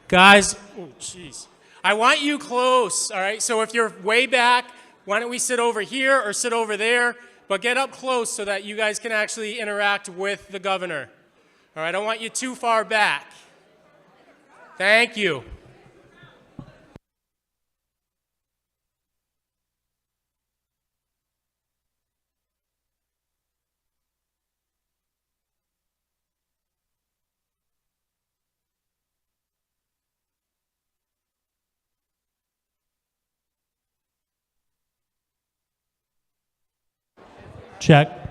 Guys, oh, jeez. I want you close, all right? So if you're way back, why don't we sit over here or sit over there? But get up close so that you guys can actually interact with the governor. All right, I don't want you too far back. Thank you. Check.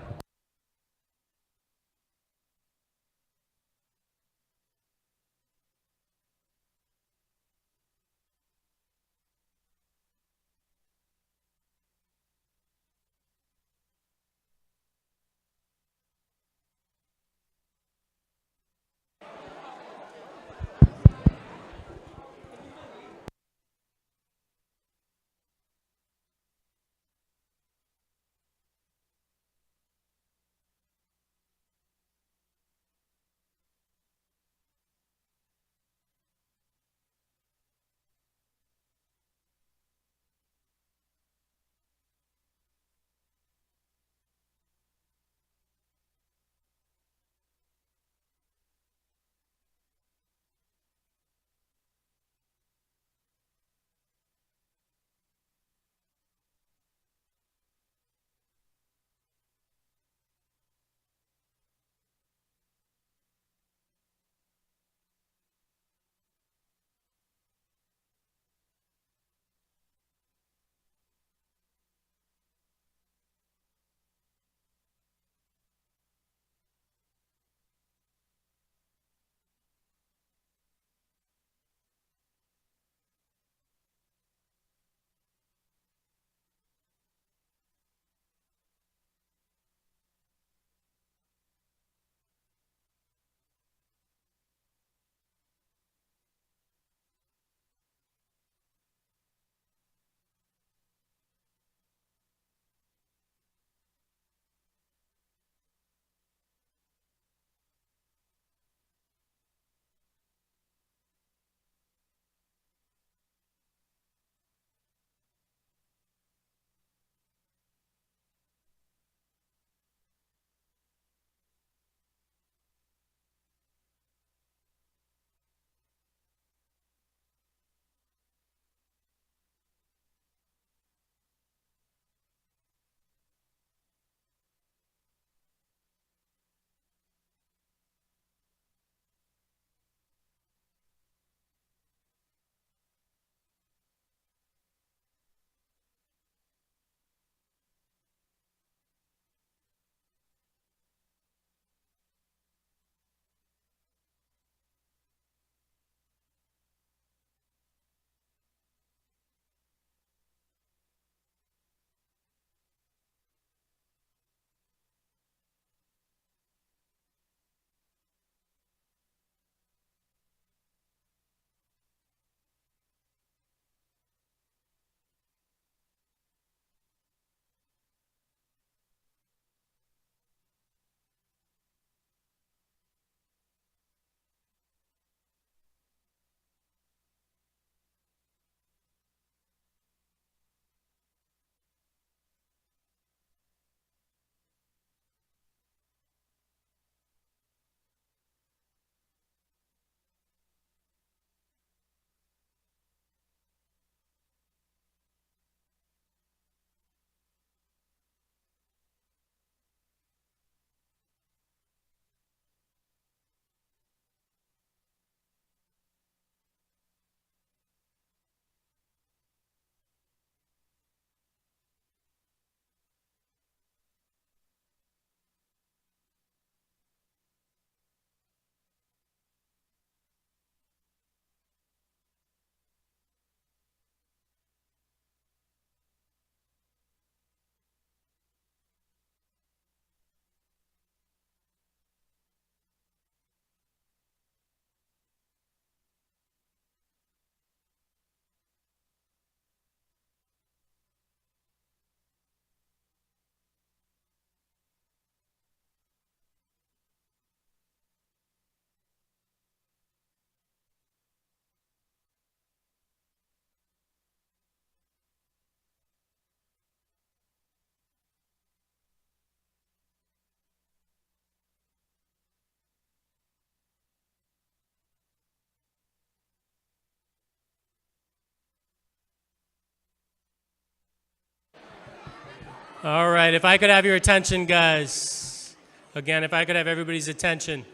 All right, if I could have your attention, guys. Again, if I could have everybody's attention.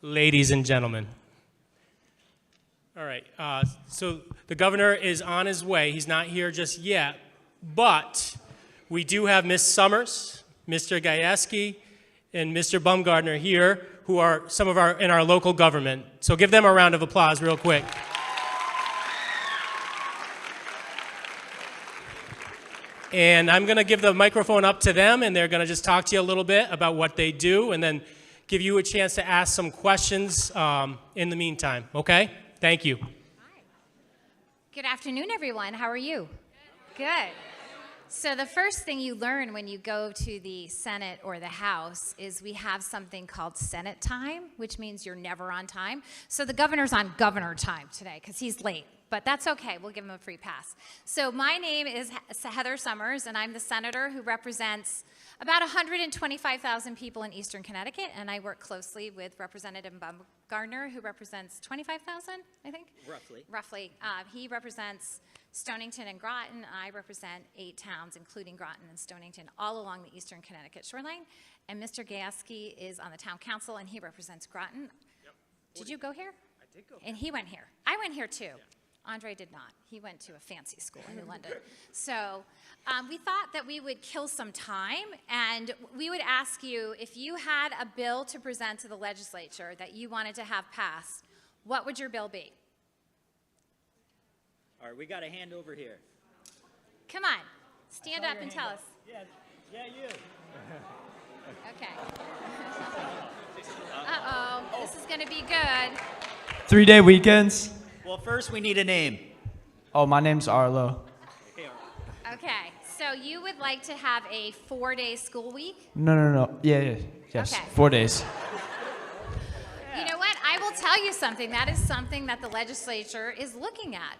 Ladies and gentlemen. All right, so the governor is on his way. He's not here just yet, but we do have Ms. Summers, Mr. Gajewski, and Mr. Bumgardner here, who are some of in our local government. So give them a round of applause real quick. And I'm going to give the microphone up to them, and they're going to just talk to you a little bit about what they do, and then give you a chance to ask some questions in the meantime. Okay? Thank you. Hi. Good afternoon, everyone. How are you? Good. So the first thing you learn when you go to the Senate or the House is we have something called Senate time, which means you're never on time. So the governor's on governor time today because he's late. But that's okay, we'll give him a free pass. So my name is Heather Summers, and I'm the senator who represents about 125,000 people in Eastern Connecticut, and I work closely with Representative Bumgardner, who represents 25,000, I think? Roughly. He represents Stonington and Groton. I represent 8 towns, including Groton and Stonington, all along the Eastern Connecticut shoreline. And Mr. Gajewski is on the town council, and he represents Groton. Yep. Did you go here? I did go here. And he went here. I went here too. Yeah. Andre did not. He went to a fancy school in New London. So we thought that we would kill some time, and we would ask you, if you had a bill to present to the legislature that you wanted to have passed, what would your bill be? All right, we got a hand over here. Come on, stand up and tell us. Yeah, you. Okay. Uh-oh, this is gonna be good. 3-day weekends. Well, first we need a name. Oh, my name's Arlo. Okay, so you would like to have a 4-day school week? No. Yes. Okay. 4 days. You know what? I will tell you something. That is something that the legislature is looking at,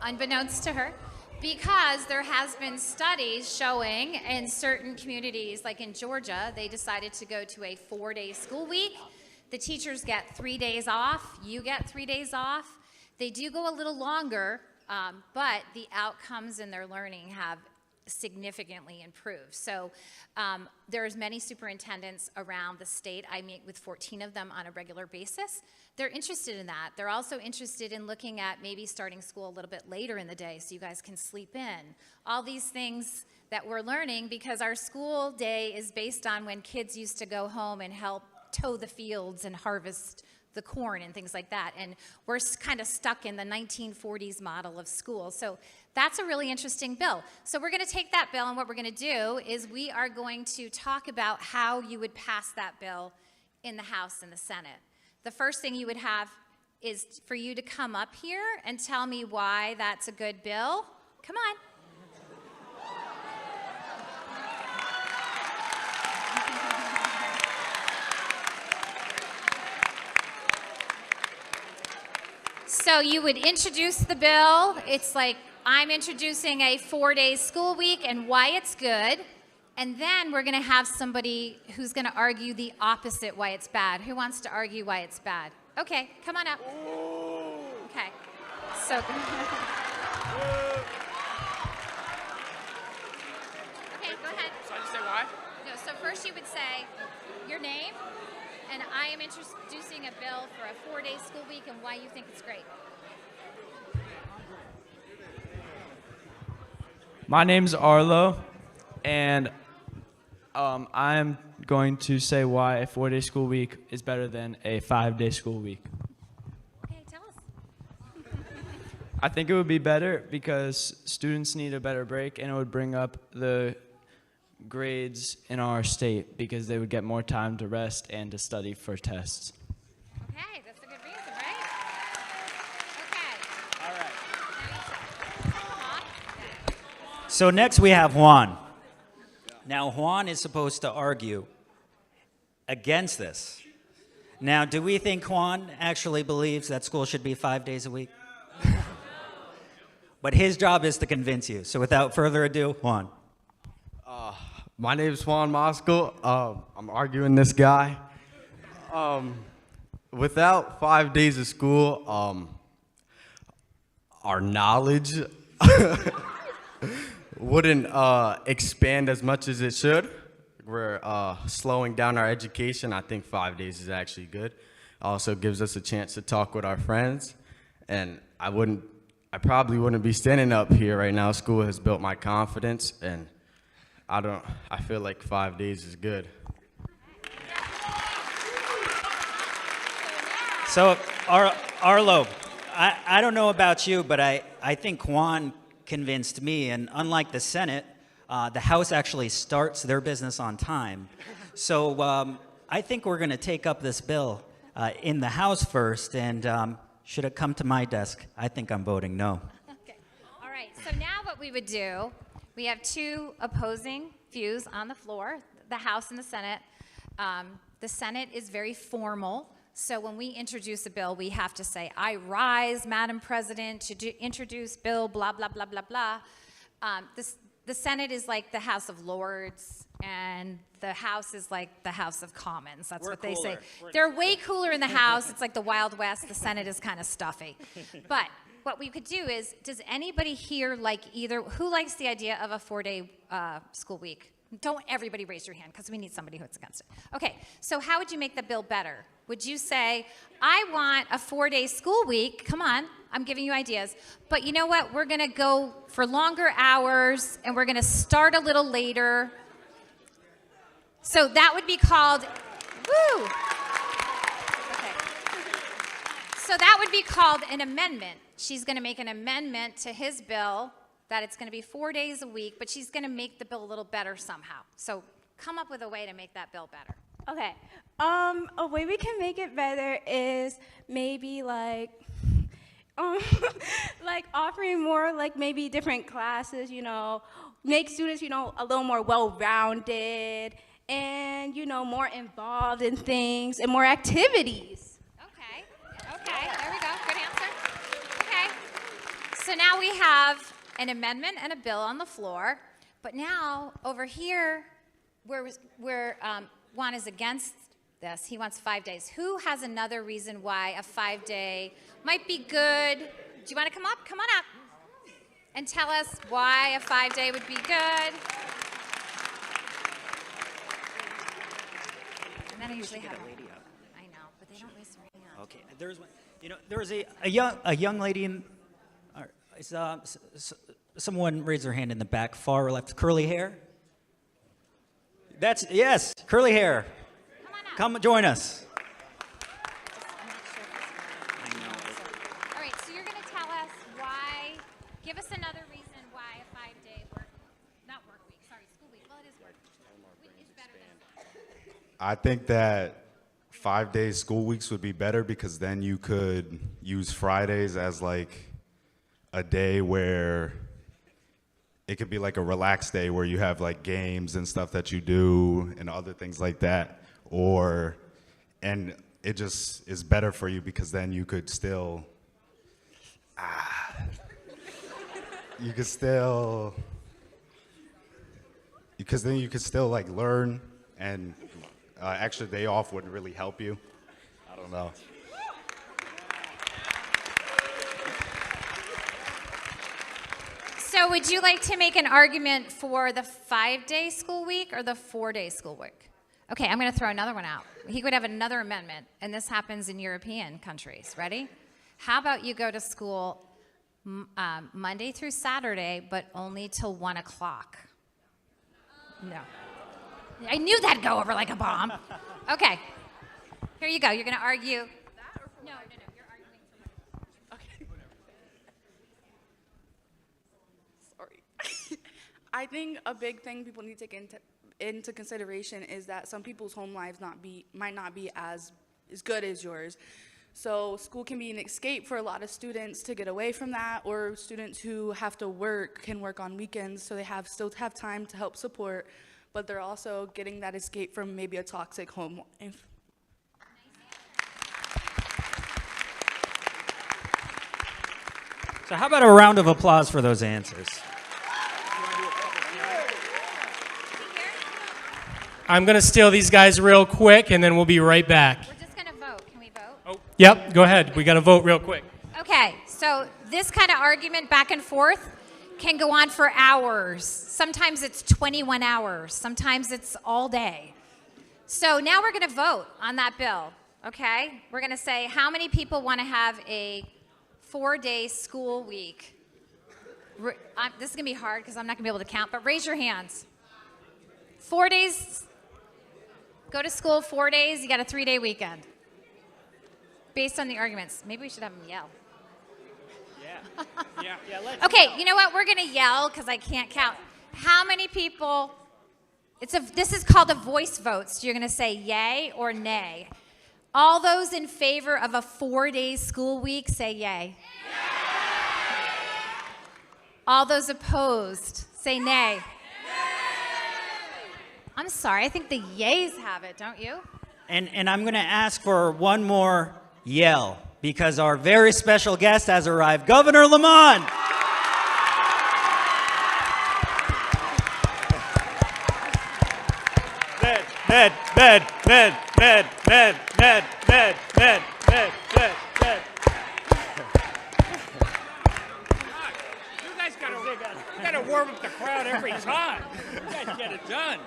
unbeknownst to her, because there has been studies showing in certain communities, like in Georgia, they decided to go to a 4-day school week. The teachers get 3 days off. You get 3 days off. They do go a little longer, but the outcomes in their learning have significantly improved. So there's many superintendents around the state. I meet with 14 of them on a regular basis. They're interested in that. They're also interested in looking at maybe starting school a little bit later in the day so you guys can sleep in. All these things that we're learning, because our school day is based on when kids used to go home and help tow the fields and harvest the corn and things like that. And we're kind of stuck in the 1940s model of school. So that's a really interesting bill. So we're going to take that bill, and what we're going to do is we are going to talk about how you would pass that bill in the House and the Senate. The first thing you would have is for you to come up here and tell me why that's a good bill. Come on. So you would introduce the bill. It's like, I'm introducing a 4-day school week and why it's good. And then we're going to have somebody who's going to argue the opposite, why it's bad. Who wants to argue why it's bad? Okay, come on up. Okay. So okay, go ahead. So I just say why? No, so first you would say your name, and I am introducing a bill for a 4-day school week and why you think it's great. My name's Arlo, and I'm going to say why a 4-day school week is better than a 5-day school week. Okay, tell us. I think it would be better because students need a better break, and it would bring up the grades in our state because they would get more time to rest and to study for tests. Okay, that's a good reason, right? Okay. All right. Huh? So next we have Juan. Now Juan is supposed to argue against this. Now, do we think Juan actually believes that school should be 5 days a week? But his job is to convince you. So without further ado, Juan. My name is Juan Moscow. I'm arguing this guy. Without 5 days of school, our knowledge wouldn't expand as much as it should. We're slowing down our education. I think 5 days is actually good. Also gives us a chance to talk with our friends. And I probably wouldn't be standing up here right now. School has built my confidence, and I feel like 5 days is good. So, Arlo, I don't know about you, but I think Juan convinced me, and unlike the Senate, the House actually starts their business on time. So I think we're going to take up this bill in the House first, and should it come to my desk, I think I'm voting no. Okay. All right. So now what we would do, we have two opposing views on the floor, the House and the Senate. The Senate is very formal. So when we introduce a bill, we have to say, I rise, Madam President, to introduce bill, blah, blah, blah, blah, blah. The Senate is like the House of Lords, and the House is like the House of Commons. That's what they say. They're way cooler in the House. It's like the Wild West. The Senate is kind of stuffy. But what we could do is, does anybody here like who likes the idea of a 4-day school week? Don't everybody raise your hand, because we need somebody who's against it. Okay, so how would you make the bill better? Would you say, I want a 4-day school week? Come on, I'm giving you ideas. But you know what? We're going to go for longer hours, and we're going to start a little later. So that would be called, woo! Okay. So that would be called an amendment. She's going to make an amendment to his bill that it's going to be 4 days a week, but she's going to make the bill a little better somehow. So come up with a way to make that bill better. Okay. A way we can make it better is maybe like like offering more like maybe different classes, make students, a little more well-rounded and, more involved in things and more activities. Okay, there we go. Good answer. Okay. So now we have an amendment and a bill on the floor, but now over here, where Juan is against this, he wants 5 days. Who has another reason why a 5-day might be good? Do you want to come up? Come on up and tell us why a 5-day would be good. And then I usually have a lady up. I know, but they don't raise their hand. Okay, there's one. There was a young lady in. Someone raised their hand in the back, far left. Curly hair? Yes, curly hair. Come on up. Come join us. I'm not sure if it's right. All right, so you're going to tell us why, give us another reason why a 5-day school week. Well, it is work week. It's better than I think that 5 days school weeks would be better, because then you could use Fridays as like a day where it could be like a relaxed day where you have like games and stuff that you do and other things like that. And it just is better for you, because then you could still, because then you could still like learn, and extra day off wouldn't really help you. I don't know. So would you like to make an argument for the 5-day school week or the 4-day school week? Okay, I'm going to throw another one out. He could have another amendment, and this happens in European countries. Ready? How about you go to school Monday through Saturday, but only till 1 o'clock? No. I knew that'd go over like a bomb. Okay, here you go. You're going to argue. No, you're arguing for Okay. Sorry. I think a big thing people need to take into consideration is that some people's home lives might not be as good as yours. So school can be an escape for a lot of students to get away from that, or students who have to work can work on weekends, so they still have time to help support, but they're also getting that escape from maybe a toxic home life. So how about a round of applause for those answers? I'm going to steal these guys real quick, and then we'll be right back. We're just going to vote. Can we vote? Oh, yep, go ahead. We got to vote real quick. Okay, so this kind of argument back and forth can go on for hours. Sometimes it's 21 hours. Sometimes it's all day. So now we're going to vote on that bill, okay? We're going to say how many people want to have a 4-day school week. This is going to be hard because I'm not going to be able to count, but raise your hands. 4 days, go to school 4 days, you got a 3-day weekend. Based on the arguments. Maybe we should have them yell. Yeah, let's Okay, you know what? We're going to yell because I can't count. How many people? This is called a voice vote. So you're going to say yay or nay. All those in favor of a 4-day school week, say yay. All those opposed, say nay. I'm sorry, I think the yays have it, don't you? And I'm going to ask for one more yell because our very special guest has arrived, Governor Lamont. Ned. You guys gotta warm up the crowd every time. You guys get it done.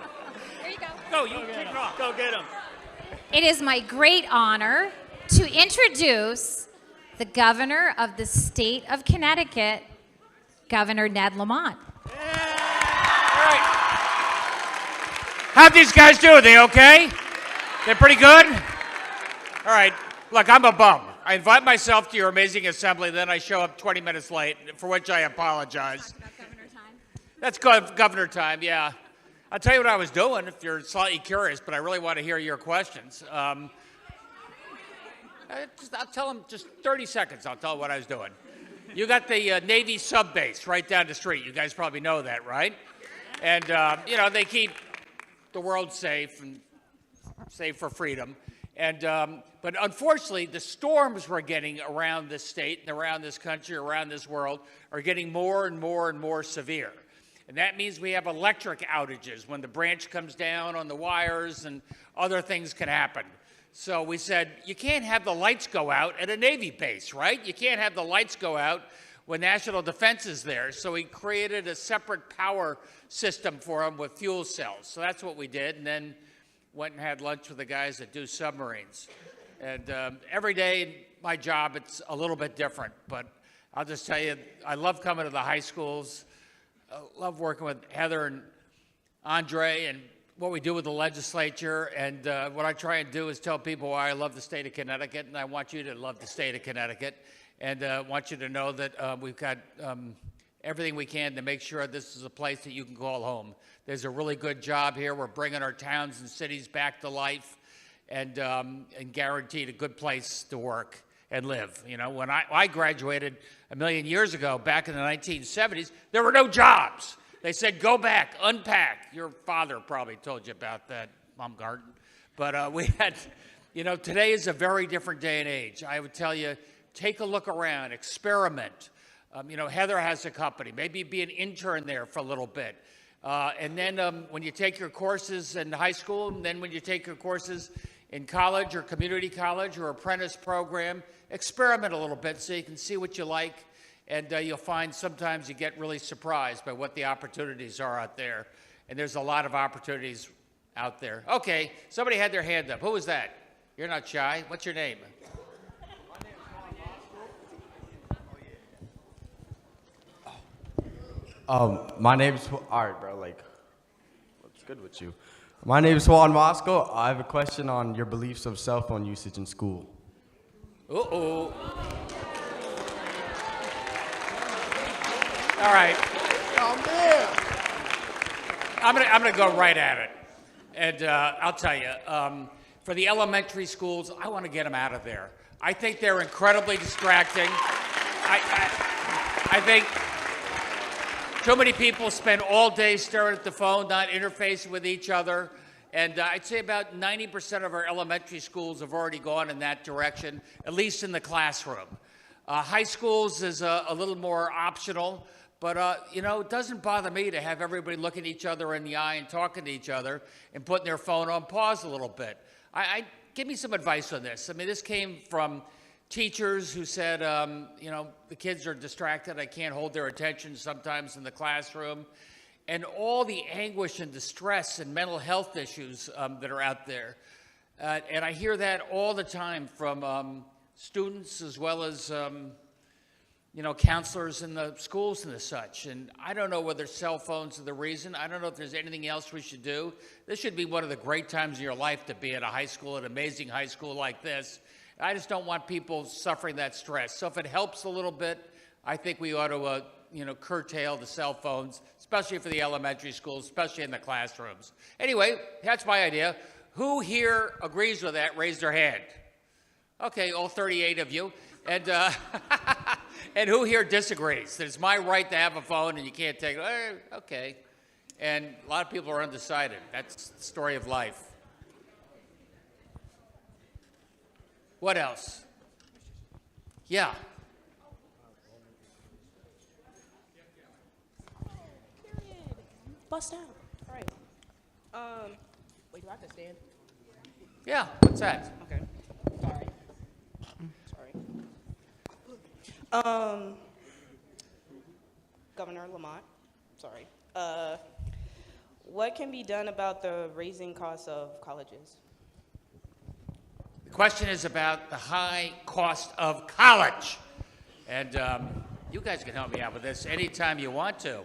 There you go. Go, you kick it off. Go get him. It is my great honor to introduce the governor of the state of Connecticut, Governor Ned Lamont. All right. How'd these guys do? Are they okay? They're pretty good? All right. Look, I'm a bum. I invite myself to your amazing assembly, then I show up 20 minutes late, for which I apologize. That's governor time, yeah. I'll tell you what I was doing if you're slightly curious, but I really want to hear your questions. I'll tell them just 30 seconds. I'll tell them what I was doing. You got the Navy sub base right down the street. You guys probably know that, right? And, they keep the world safe and safe for freedom. And, but unfortunately, the storms we're getting around this state and around this country, around this world, are getting more and more and more severe. And that means we have electric outages when the branch comes down on the wires and other things can happen. So we said, you can't have the lights go out at a Navy base, right? You can't have the lights go out when national defense is there. So we created a separate power system for them with fuel cells. So that's what we did, and then went and had lunch with the guys that do submarines. And every day in my job, it's a little bit different. But I'll just tell you, I love coming to the high schools. I love working with Heather and Andre and what we do with the legislature. And what I try and do is tell people why I love the state of Connecticut, and I want you to love the state of Connecticut. And I want you to know that we've got everything we can to make sure this is a place that you can call home. There's a really good job here. We're bringing our towns and cities back to life and guaranteed a good place to work and live. You know, when I graduated a million years ago, back in the 1970s, there were no jobs. They said, go back, unpack. Your father probably told you about that, Mom Garten. But we had, today is a very different day and age. I would tell you, take a look around, experiment. Heather has a company. Maybe be an intern there for a little bit. And then when you take your courses in high school, and then when you take your courses in college or community college or apprentice program, experiment a little bit so you can see what you like. And you'll find sometimes you get really surprised by what the opportunities are out there. And there's a lot of opportunities out there. Okay, somebody had their hand up. Who was that? You're not shy. What's your name? My name's all right, bro. What's good with you? My name is Juan Moscow. I have a question on your beliefs of cell phone usage in school. Uh-oh. All right. Oh, man. I'm gonna go right at it. And I'll tell you, for the elementary schools, I want to get them out of there. I think they're incredibly distracting. I think too many people spend all day staring at the phone, not interfacing with each other. And I'd say about 90% of our elementary schools have already gone in that direction, at least in the classroom. High schools is a little more optional, but it doesn't bother me to have everybody looking each other in the eye and talking to each other and putting their phone on pause a little bit. Give me some advice on this. I mean, this came from teachers who said, you know, the kids are distracted. I can't hold their attention sometimes in the classroom. And all the anguish and distress and mental health issues that are out there. And I hear that all the time from students as well as, you know, counselors in the schools and the such. And I don't know whether cell phones are the reason. I don't know if there's anything else we should do. This should be one of the great times in your life to be at a high school, an amazing high school like this. I just don't want people suffering that stress. So if it helps a little bit, I think we ought to, you know, curtail the cell phones, especially for the elementary schools, especially in the classrooms. Anyway, that's my idea. Who here agrees with that? Raise their hand. Okay, all 38 of you. And, and who here disagrees? That it's my right to have a phone and you can't take it? Okay. And a lot of people are undecided. That's the story of life. What else? Yeah. Bust out. All right. Wait, do I have to stand? Yeah, what's that? Okay. Sorry. Governor Lamont, sorry. What can be done about the raising costs of colleges? The question is about the high cost of college. And you guys can help me out with this anytime you want to.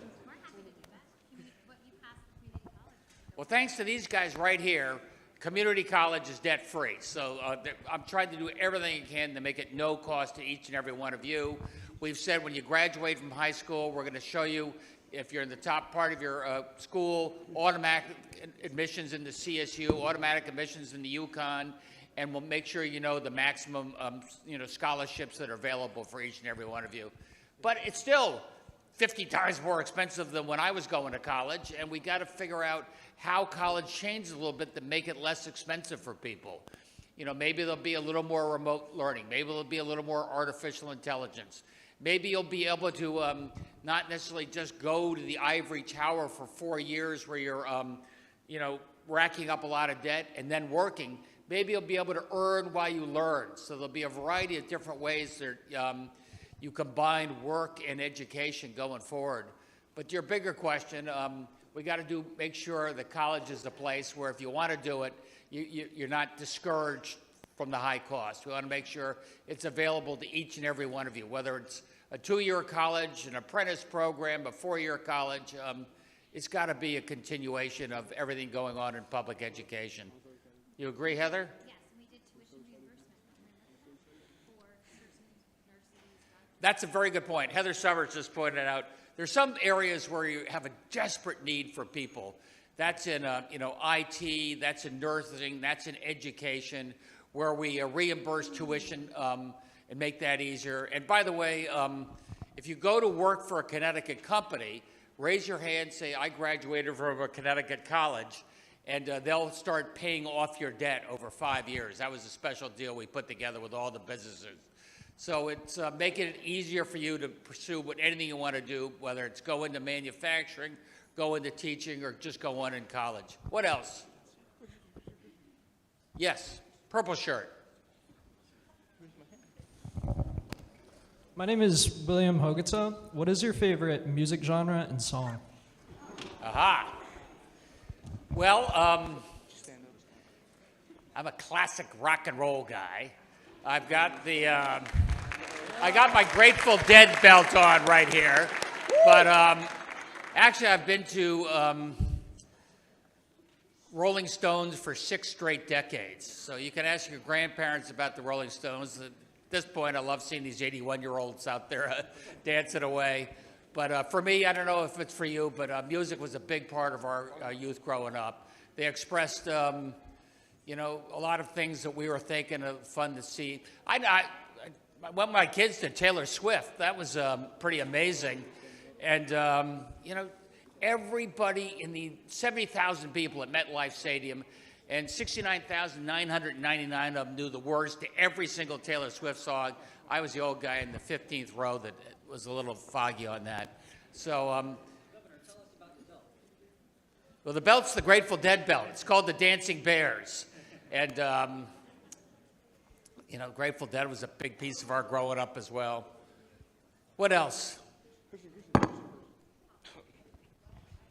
Well, thanks to these guys right here, community college is debt-free. So I'm trying to do everything I can to make it no cost to each and every one of you. We've said when you graduate from high school, we're going to show you, if you're in the top part of your school, automatic admissions into CSU, automatic admissions into UConn, and we'll make sure you know the maximum you know, scholarships that are available for each and every one of you. But it's still 50 times more expensive than when I was going to college, and we got to figure out how college changes a little bit to make it less expensive for people. You know, maybe there'll be a little more remote learning. Maybe there'll be a little more artificial intelligence. Maybe you'll be able to not necessarily just go to the ivory tower for 4 years where you're, you know, racking up a lot of debt and then working. Maybe you'll be able to earn while you learn. So there'll be a variety of different ways that you combine work and education going forward. But to your bigger question, we got to make sure that college is the place where if you want to do it, you're not discouraged from the high cost. We want to make sure it's available to each and every one of you, whether it's a 2-year college, an apprentice program, a 4-year college. It's got to be a continuation of everything going on in public education. You agree, Heather? Yes, and we did tuition reimbursement for nurses. That's a very good point. Heather Summers just pointed out there's some areas where you have a desperate need for people. That's in you know, IT, that's in nursing, that's in education, where we reimburse tuition and make that easier. And by the way, if you go to work for a Connecticut company, raise your hand, say, I graduated from a Connecticut college, and they'll start paying off your debt over 5 years. That was a special deal we put together with all the businesses. So it's making it easier for you to pursue anything you want to do, whether it's go into manufacturing, go into teaching, or just go on in college. What else? Yes, purple shirt. My name is William Hogata. What is your favorite music genre and song? Aha. Well, I'm a classic rock and roll guy. I've got the, I got my Grateful Dead belt on right here. But actually, I've been to Rolling Stones for 6 straight decades. So you can ask your grandparents about the Rolling Stones. At this point, I love seeing these 81-year-olds out there dancing away. But for me, I don't know if it's for you, but music was a big part of our youth growing up. They expressed, you know, a lot of things that we were thinking of fun to see. When my kids did Taylor Swift, that was pretty amazing. And, you know, everybody in the 70,000 people at MetLife Stadium, and 69,999 of them knew the words to every single Taylor Swift song. I was the old guy in the 15th row that was a little foggy on that. So, Governor, tell us about the belt. Well, the belt's the Grateful Dead belt. It's called the Dancing Bears. And You know, Grateful Dead was a big piece of our growing up as well. What else?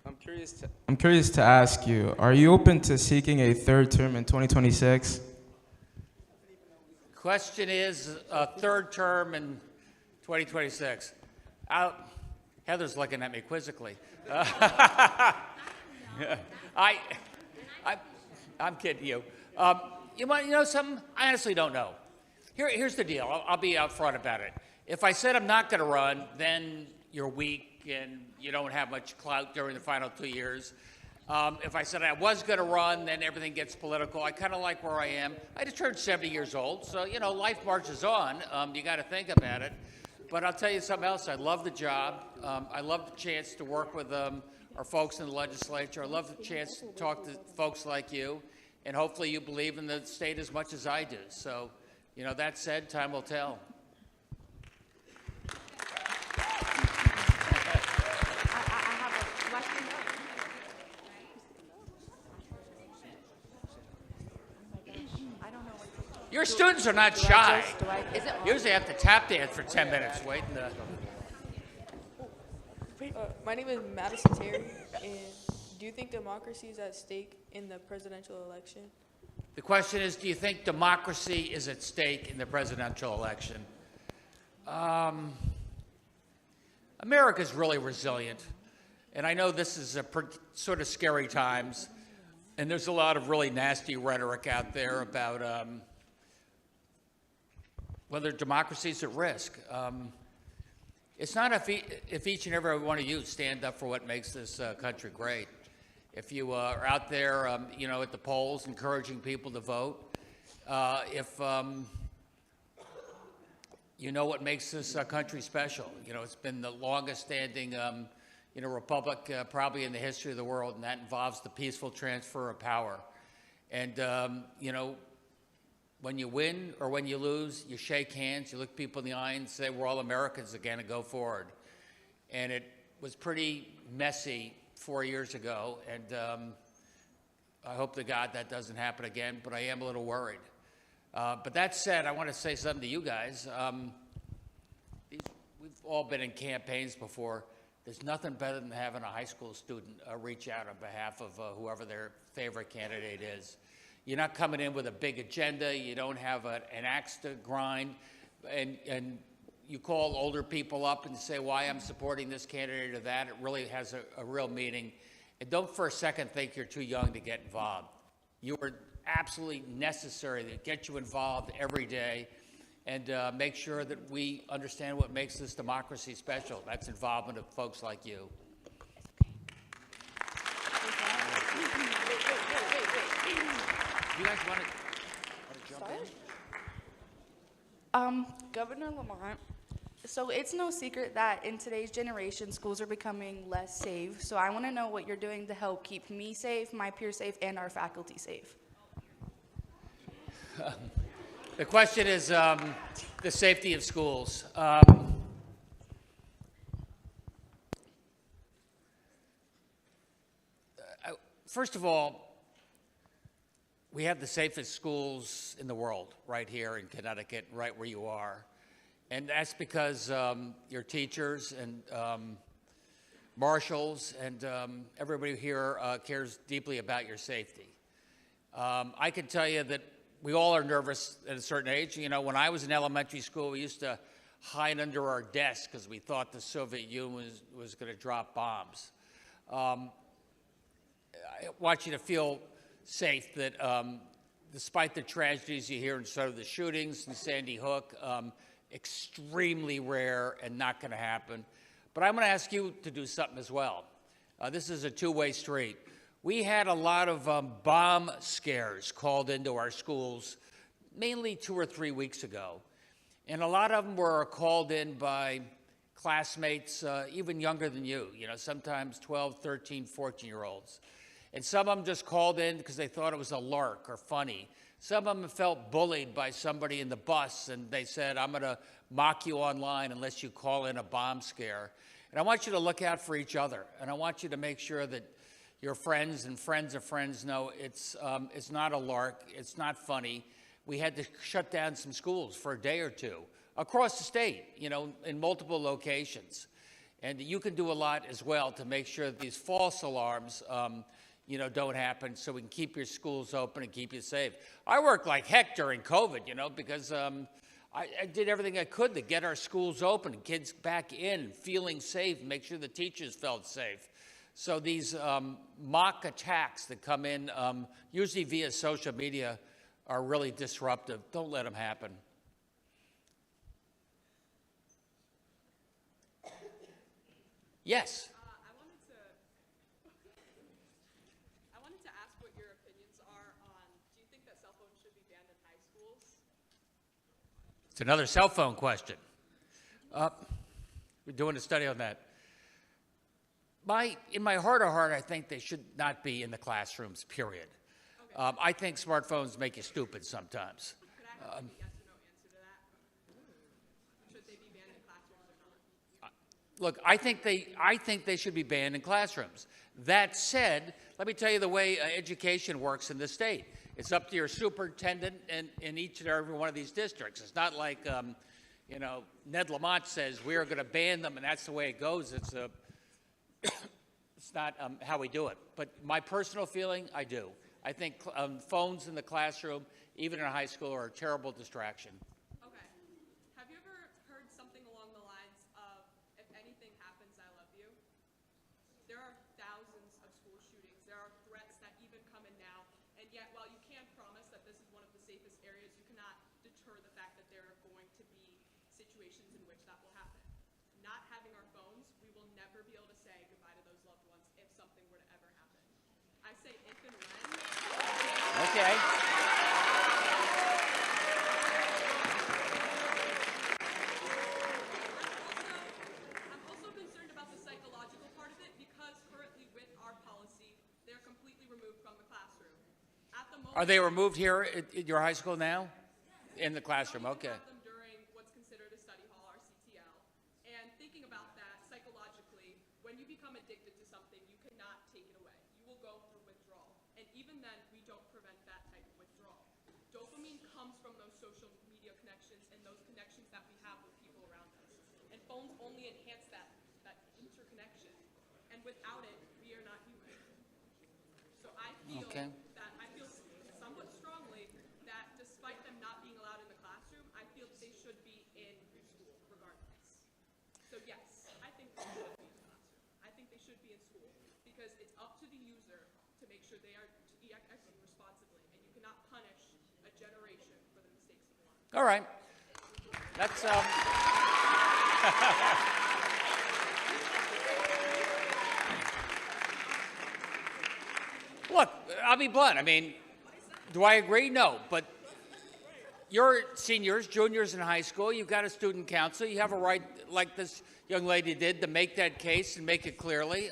I'm curious to ask you, are you open to seeking a third term in 2026? Question is a third term in 2026. Heather's looking at me quizzically. I'm kidding you. You know something? I honestly don't know. Here's the deal. I'll be out front about it. If I said I'm not going to run, then you're weak and you don't have much clout during the final 2 years. If I said I was going to run, then everything gets political. I kind of like where I am. I just turned 70 years old, so, you know, life marches on. You got to think about it. But I'll tell you something else. I love the job. I love the chance to work with our folks in the legislature. I love the chance to talk to folks like you. And hopefully you believe in the state as much as I do. So, you know, that said, time will tell. Your students are not shy. Usually have to tap dance for 10 minutes waiting to... My name is Madison Terry, and do you think democracy is at stake in the presidential election? The question is, do you think democracy is at stake in the presidential election? America's really resilient. And I know this is sort of scary times, and there's a lot of really nasty rhetoric out there about whether democracy's at risk. It's not if each and every one of you stand up for what makes this country great. If you are out there, you know, at the polls encouraging people to vote, if you know what makes this country special. You know, it's been the longest standing, you know, republic probably in the history of the world, and that involves the peaceful transfer of power. And, you know, when you win or when you lose, you shake hands, you look people in the eye and say, we're all Americans again and go forward. And it was pretty messy 4 years ago, and I hope to God that doesn't happen again, but I am a little worried. But that said, I want to say something to you guys. We've all been in campaigns before. There's nothing better than having a high school student reach out on behalf of whoever their favorite candidate is. You're not coming in with a big agenda. You don't have an axe to grind. And you call older people up and say why I'm supporting this candidate or that. It really has a real meaning. And don't for a second think you're too young to get involved. You are absolutely necessary to get you involved every day and make sure that we understand what makes this democracy special. That's involvement of folks like you. You guys want to jump in? Governor Lamont, so it's no secret that in today's generation, schools are becoming less safe. So I want to know what you're doing to help keep me safe, my peers safe, and our faculty safe. The question is the safety of schools. First of all, we have the safest schools in the world right here in Connecticut, right where you are. And that's because your teachers and marshals and everybody here cares deeply about your safety. I can tell you that we all are nervous at a certain age. You know, when I was in elementary school, we used to hide under our desks because we thought the Soviet Union was going to drop bombs. I want you to feel safe that despite the tragedies you hear and sort of the shootings in Sandy Hook, extremely rare and not going to happen. But I'm going to ask you to do something as well. This is a two-way street. We had a lot of bomb scares called into our schools mainly 2 or 3 weeks ago. And a lot of them were called in by classmates even younger than you, sometimes 12, 13, 14-year-olds. And some of them just called in because they thought it was a lark or funny. Some of them felt bullied by somebody in the bus, and they said, I'm going to mock you online unless you call in a bomb scare. And I want you to look out for each other, and I want you to make sure that your friends and friends of friends know it's not a lark, it's not funny. we had to shut down some schools for a day or two across the state, you know, in multiple locations. And you can do a lot as well to make sure that these false alarms, you know, don't happen, so we can keep your schools open and keep you safe. I worked like heck during COVID, you know, because I did everything I could to get our schools open and kids back in, feeling safe, and make sure the teachers felt safe. So these mock attacks that come in, usually via social media, are really disruptive. Don't let them happen. Yes? I wanted to ask what your opinions are on, do you think that cell phones should be banned in high schools? It's another cell phone question. We're doing a study on that. In my heart of heart, I think they should not be in the classrooms, period. Okay. I think smartphones make you stupid sometimes. Could I have a yes or no answer to that? Should they be banned in classrooms or not? Look, I think they should be banned in classrooms. That said, let me tell you the way education works in the state. It's up to your superintendent in each and every one of these districts. It's not like, you know, Ned Lamont says we're going to ban them and that's the way it goes. It's not how we do it. But my personal feeling, I do. I think phones in the classroom, even in high school, are a terrible distraction. Okay. Have you ever heard something along the lines of, if anything happens, I love you? There are thousands of school shootings. There are threats that even come in now. And yet, while you can't promise that this is one of the safest areas, you cannot deter the fact that there are going to be situations in which that will happen. Not having our phones, we will never be able to say goodbye to those loved ones if something were to ever happen. I say if and when. Okay. I'm also concerned about the psychological part of it because currently with our policy, they're completely removed from the classroom. At the moment, Are they removed here at your high school now? In the classroom, okay. them during what's considered a study hall, our CTL. And thinking about that psychologically, when you become addicted to something, you cannot take it away. You will go through withdrawal. And even then, we don't prevent that type of withdrawal. Dopamine comes from those social media connections and those connections that we have with people around us. And phones only enhance that interconnection. And without it, we are not human. So I feel that I feel somewhat strongly that despite them not being allowed in the classroom, I feel that they should be in school regardless. So yes, I think they should be in the classroom. I think they should be in school because it's up to the user to make sure they are acting responsibly, and you cannot punish a generation for the mistakes of one. All right. That's Look, I'll be blunt. I mean, do I agree? No. But you're seniors, juniors in high school. You've got a student council. You have a right, like this young lady did, to make that case and make it clearly.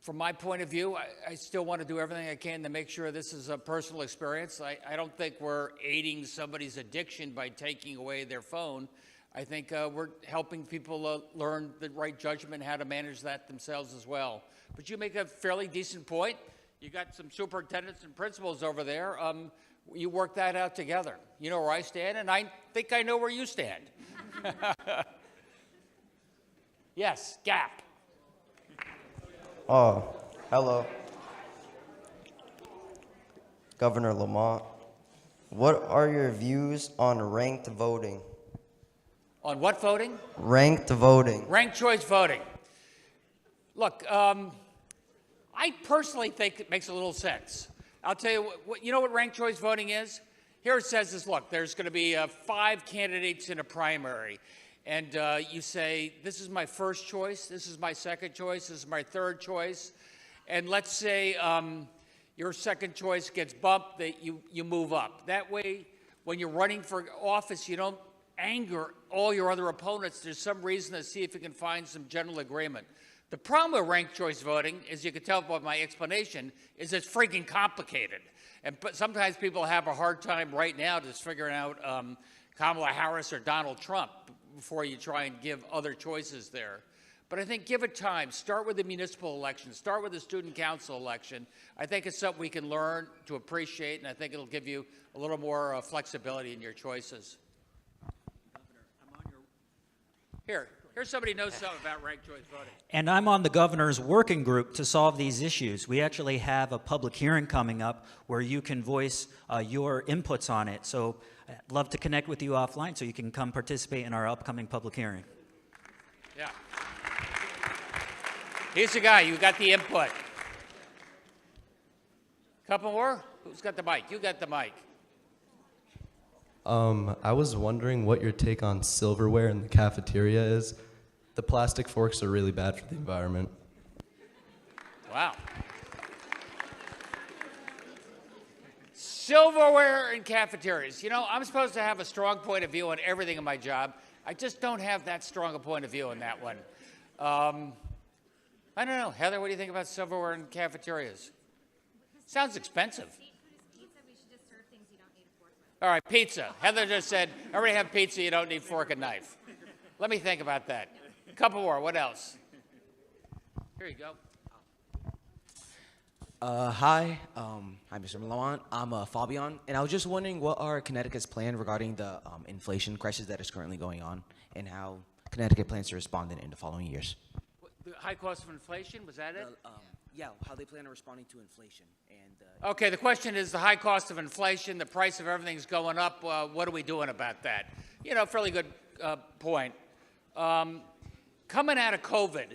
From my point of view, I still want to do everything I can to make sure this is a personal experience. I don't think we're aiding somebody's addiction by taking away their phone. I think we're helping people learn the right judgment, how to manage that themselves as well. But you make a fairly decent point. You got some superintendents and principals over there. You work that out together. You know where I stand, and I think I know where you stand. Yes, Gap. Hello. Governor Lamont, what are your views on ranked voting? On what voting? Ranked voting. Ranked choice voting. Look, I personally think it makes a little sense. I'll tell you what, you know what ranked choice voting is? Here it says this, look, there's going to be 5 candidates in a primary. And you say, this is my first choice, this is my second choice, this is my third choice. And let's say your second choice gets bumped, that you move up. That way, when you're running for office, you don't anger all your other opponents. There's some reason to see if you can find some general agreement. The problem with ranked choice voting, as you can tell by my explanation, is it's freaking complicated. And sometimes people have a hard time right now just figuring out Kamala Harris or Donald Trump before you try and give other choices there. But I think give it time. Start with the municipal election. Start with the student council election. I think it's something we can learn to appreciate, and I think it'll give you a little more flexibility in your choices. Here's somebody who knows something about ranked choice voting. And I'm on the governor's working group to solve these issues. We actually have a public hearing coming up where you can voice your inputs on it. So I'd love to connect with you offline so you can come participate in our upcoming public hearing. Yeah. He's the guy. You got the input. Couple more? Who's got the mic? You got the mic. I was wondering what your take on silverware in the cafeteria is. The plastic forks are really bad for the environment. Wow. Silverware in cafeterias. You know, I'm supposed to have a strong point of view on everything in my job. I just don't have that strong a point of view on that one. I don't know. Heather, what do you think about silverware in cafeterias? Sounds expensive. All right, pizza. Heather just said, everybody have pizza, you don't need fork and knife. Let me think about that. A couple more, what else? Here you go. Hi, I'm Mr. Lamont. I'm Fabian, and I was just wondering what are Connecticut's plan regarding the inflation crisis that is currently going on, and how Connecticut plans to respond in the following years. The high cost of inflation, was that it? Yeah, how they plan on responding to inflation. And okay, the question is the high cost of inflation, the price of everything's going up. What are we doing about that? You know, fairly good point. Coming out of COVID,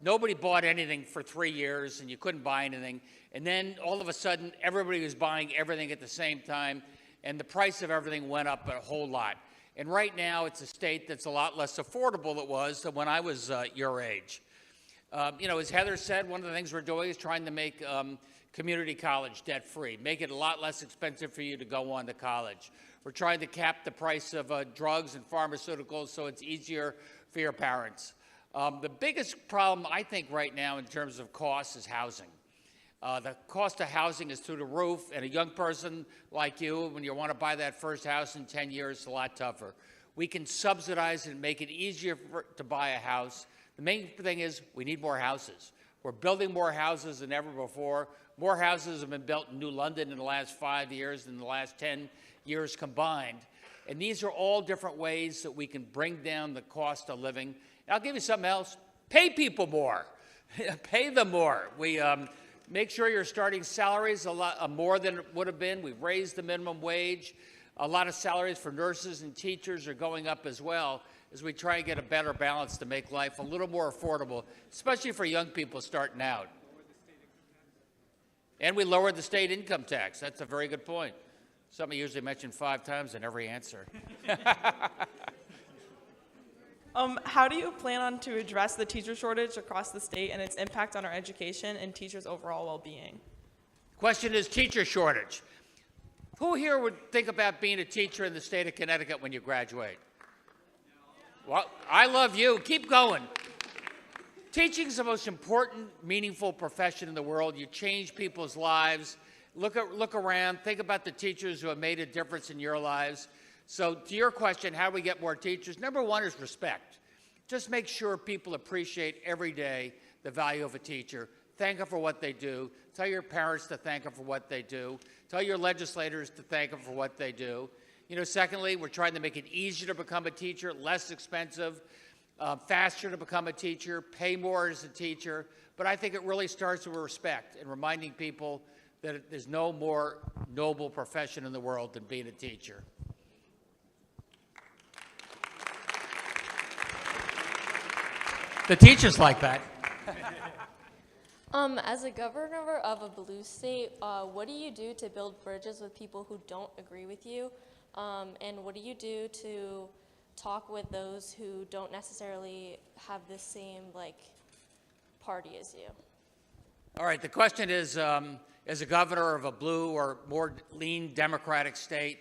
nobody bought anything for 3 years, and you couldn't buy anything. And then all of a sudden, everybody was buying everything at the same time, and the price of everything went up a whole lot. And right now, it's a state that's a lot less affordable than it was when I was your age. You know, as Heather said, one of the things we're doing is trying to make community college debt-free, make it a lot less expensive for you to go on to college. We're trying to cap the price of drugs and pharmaceuticals so it's easier for your parents. The biggest problem, I think, right now in terms of cost is housing. The cost of housing is through the roof, and a young person like you, when you want to buy that first house in 10 years, it's a lot tougher. We can subsidize it and make it easier to buy a house. The main thing is we need more houses. We're building more houses than ever before. More houses have been built in New London in the last 5 years than the last 10 years combined. And these are all different ways that we can bring down the cost of living. And I'll give you something else. Pay people more. Pay them more. We make sure your starting salary is a lot more than it would have been. We've raised the minimum wage. A lot of salaries for nurses and teachers are going up as well, as we try and get a better balance to make life a little more affordable, especially for young people starting out. And we lowered the state income tax. That's a very good point. Something I usually mention 5 times in every answer. How do you plan on to address the teacher shortage across the state and its impact on our education and teachers' overall well-being? Question is teacher shortage. Who here would think about being a teacher in the state of Connecticut when you graduate? Well, I love you. Keep going. Teaching is the most important, meaningful profession in the world. You change people's lives. Look around. Think about the teachers who have made a difference in your lives. So to your question, how do we get more teachers? Number one is respect. Just make sure people appreciate every day the value of a teacher. Thank them for what they do. Tell your parents to thank them for what they do. Tell your legislators to thank them for what they do. You know, secondly, we're trying to make it easier to become a teacher, less expensive, faster to become a teacher, pay more as a teacher. But I think it really starts with respect and reminding people that there's no more noble profession in the world than being a teacher. The teachers like that. As a governor of a blue state, what do you do to build bridges with people who don't agree with you? And what do you do to talk with those who don't necessarily have the same, party as you? All right, the question is, as a governor of a blue or more lean Democratic state,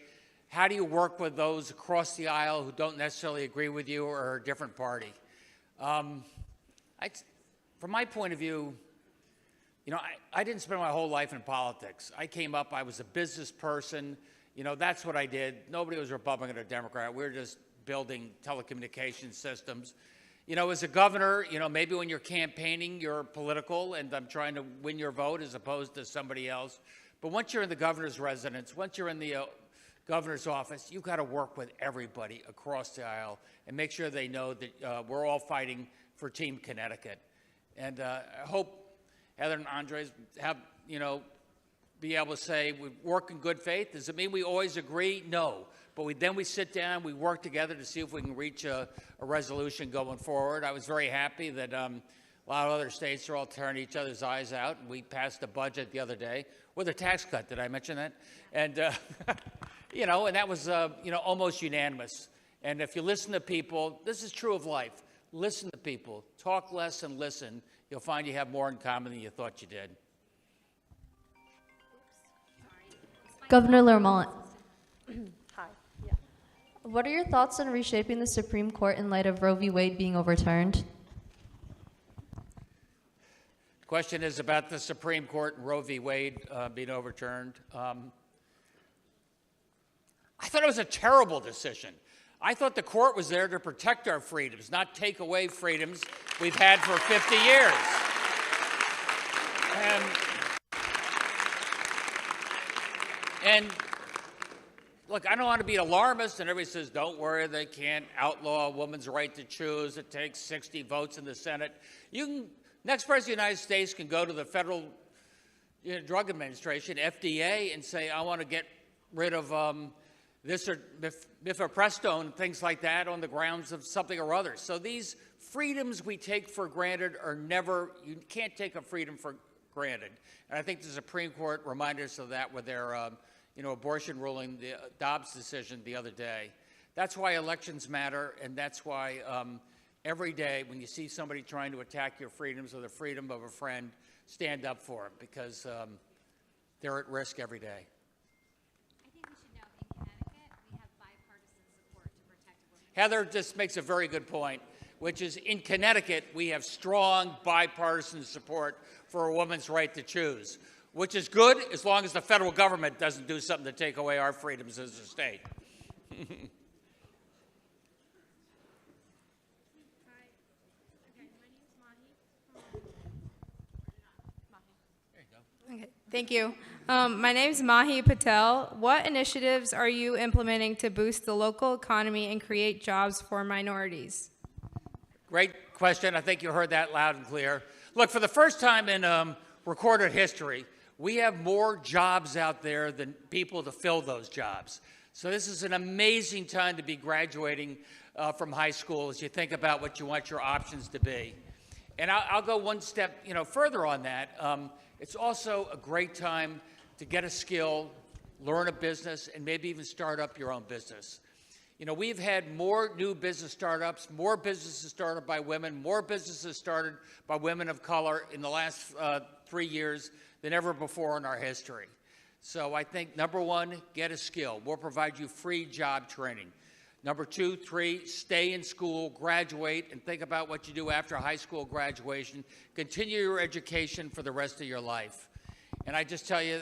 how do you work with those across the aisle who don't necessarily agree with you or are a different party? From my point of view, you know, I didn't spend my whole life in politics. I came up, I was a business person. You know, that's what I did. Nobody was Republican or Democrat. We were just building telecommunications systems. You know, as a governor, you know, maybe when you're campaigning, you're political, and I'm trying to win your vote as opposed to somebody else. But once you're in the governor's residence, once you're in the governor's office, you've got to work with everybody across the aisle and make sure they know that we're all fighting for Team Connecticut. And I hope Heather and Andres have, you know, be able to say we work in good faith. Does it mean we always agree? No. But then we sit down, we work together to see if we can reach a resolution going forward. I was very happy that a lot of other states are all tearing each other's eyes out. We passed a budget the other day with a tax cut. Did I mention that? And, you know, and that was, you know, almost unanimous. And if you listen to people, this is true of life. Listen to people. Talk less and listen. You'll find you have more in common than you thought you did. Governor Lamont. Hi. Yeah. What are your thoughts on reshaping the Supreme Court in light of Roe v. Wade being overturned? The question is about the Supreme Court and Roe v. Wade being overturned. I thought it was a terrible decision. I thought the court was there to protect our freedoms, not take away freedoms we've had for 50 years. And look, I don't want to be alarmist, and everybody says, don't worry, they can't outlaw a woman's right to choose. It takes 60 votes in the Senate. Next president of the United States can go to the Federal Drug Administration, FDA, and say, I want to get rid of this or mifepristone, things like that, on the grounds of something or other. So these freedoms we take for granted are never, you can't take a freedom for granted. And I think the Supreme Court reminded us of that with their abortion ruling, the Dobbs decision the other day. That's why elections matter, and that's why every day when you see somebody trying to attack your freedoms or the freedom of a friend, stand up for them, because they're at risk every day. I think we should know in Connecticut we have bipartisan support to protect women. Heather just makes a very good point, which is in Connecticut we have strong bipartisan support for a woman's right to choose, which is good as long as the federal government doesn't do something to take away our freedoms as a state. Okay, thank you. My name is Mahi Patel. What initiatives are you implementing to boost the local economy and create jobs for minorities? Great question. I think you heard that loud and clear. Look, for the first time in recorded history, we have more jobs out there than people to fill those jobs. So this is an amazing time to be graduating from high school as you think about what you want your options to be. And I'll go one step further on that. It's also a great time to get a skill, learn a business, and maybe even start up your own business. You know, we've had more new business startups, more businesses started by women, more businesses started by women of color in the last 3 years than ever before in our history. So I think, number one, get a skill. We'll provide you free job training. Number 2, 3, stay in school, graduate, and think about what you do after high school graduation. Continue your education for the rest of your life. And I just tell you,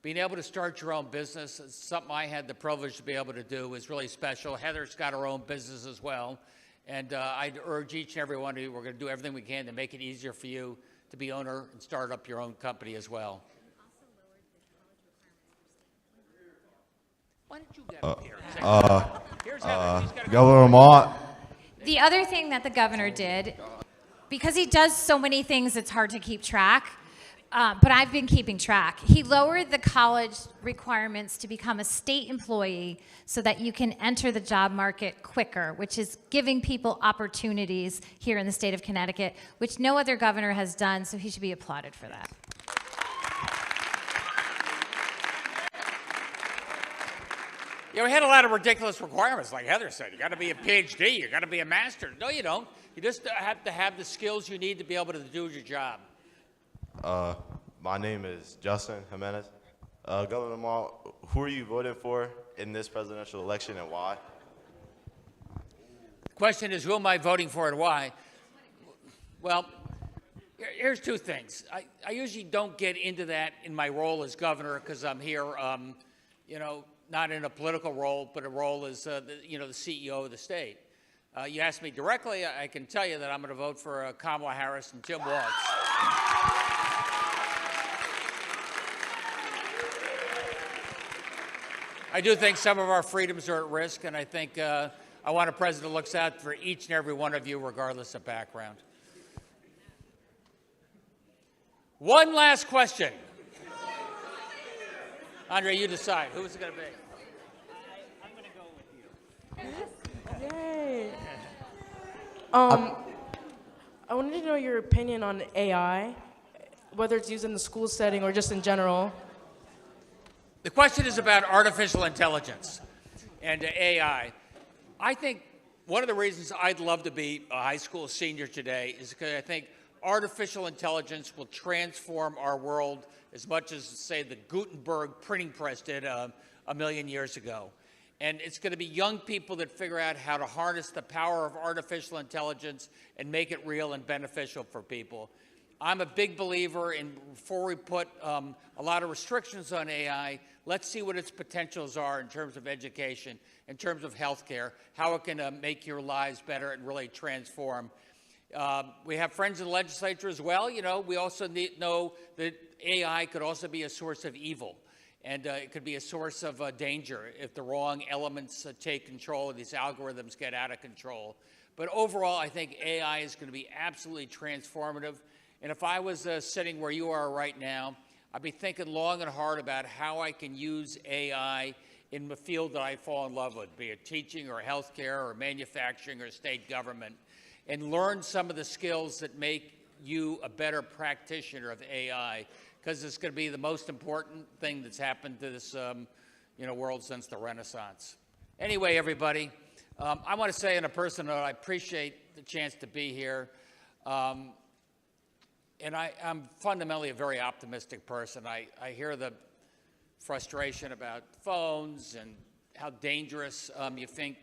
being able to start your own business is something I had the privilege to be able to do. Is really special. Heather's got her own business as well. And I'd urge each and every one of you, we're going to do everything we can to make it easier for you to be owner and start up your own company as well. Why don't you get up here? Here's Heather. She's gotta Governor Lamont. The other thing that the governor did, because he does so many things, it's hard to keep track, but I've been keeping track. He lowered the college requirements to become a state employee so that you can enter the job market quicker, which is giving people opportunities here in the state of Connecticut, which no other governor has done, so he should be applauded for that. Yeah, we had a lot of ridiculous requirements, like Heather said. You got to be a PhD, you got to be a master. No, you don't. You just have to have the skills you need to be able to do your job. My name is Justin Jimenez. Governor Lamont, who are you voting for in this presidential election and why? The question is, who am I voting for and why? Well, here's 2 things. I usually don't get into that in my role as governor because I'm here, not in a political role, but a role as the CEO of the state. You asked me directly, I can tell you that I'm going to vote for Kamala Harris and Tim Walz. I do think some of our freedoms are at risk, and I think I want a president who looks out for each and every one of you, regardless of background. One last question. Andre, you decide. Who is it going to be? I'm going to go with you. Yay. I wanted to know your opinion on AI, whether it's used in the school setting or just in general. The question is about artificial intelligence and AI. I think one of the reasons I'd love to be a high school senior today is because I think artificial intelligence will transform our world as much as, say, the Gutenberg printing press did a million years ago. And it's going to be young people that figure out how to harness the power of artificial intelligence and make it real and beneficial for people. I'm a big believer in, before we put a lot of restrictions on AI, let's see what its potentials are in terms of education, in terms of healthcare, how it can make your lives better and really transform. We have friends in the legislature as well. You know, we also know that AI could also be a source of evil. And it could be a source of danger if the wrong elements take control and these algorithms get out of control. But overall, I think AI is going to be absolutely transformative. And if I was sitting where you are right now, I'd be thinking long and hard about how I can use AI in the field that I fall in love with, be it teaching or healthcare or manufacturing or state government, and learn some of the skills that make you a better practitioner of AI, because it's going to be the most important thing that's happened to this world since the Renaissance. Anyway, everybody, I want to say on a personal note, I appreciate the chance to be here. And I'm fundamentally a very optimistic person. I hear the frustration about phones and how dangerous you think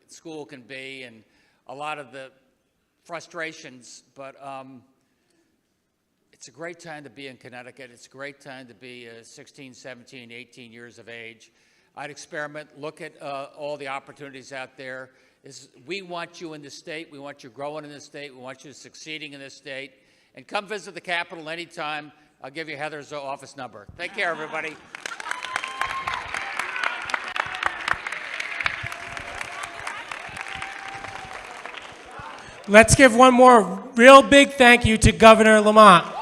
school can be, and a lot of the frustrations, but it's a great time to be in Connecticut. It's a great time to be 16, 17, 18 years of age. I'd experiment, look at all the opportunities out there. We want you in this state. We want you growing in this state. We want you succeeding in this state. And come visit the Capitol anytime. I'll give you Heather's office number. Take care, everybody. Let's give one more real big thank you to Governor Lamont.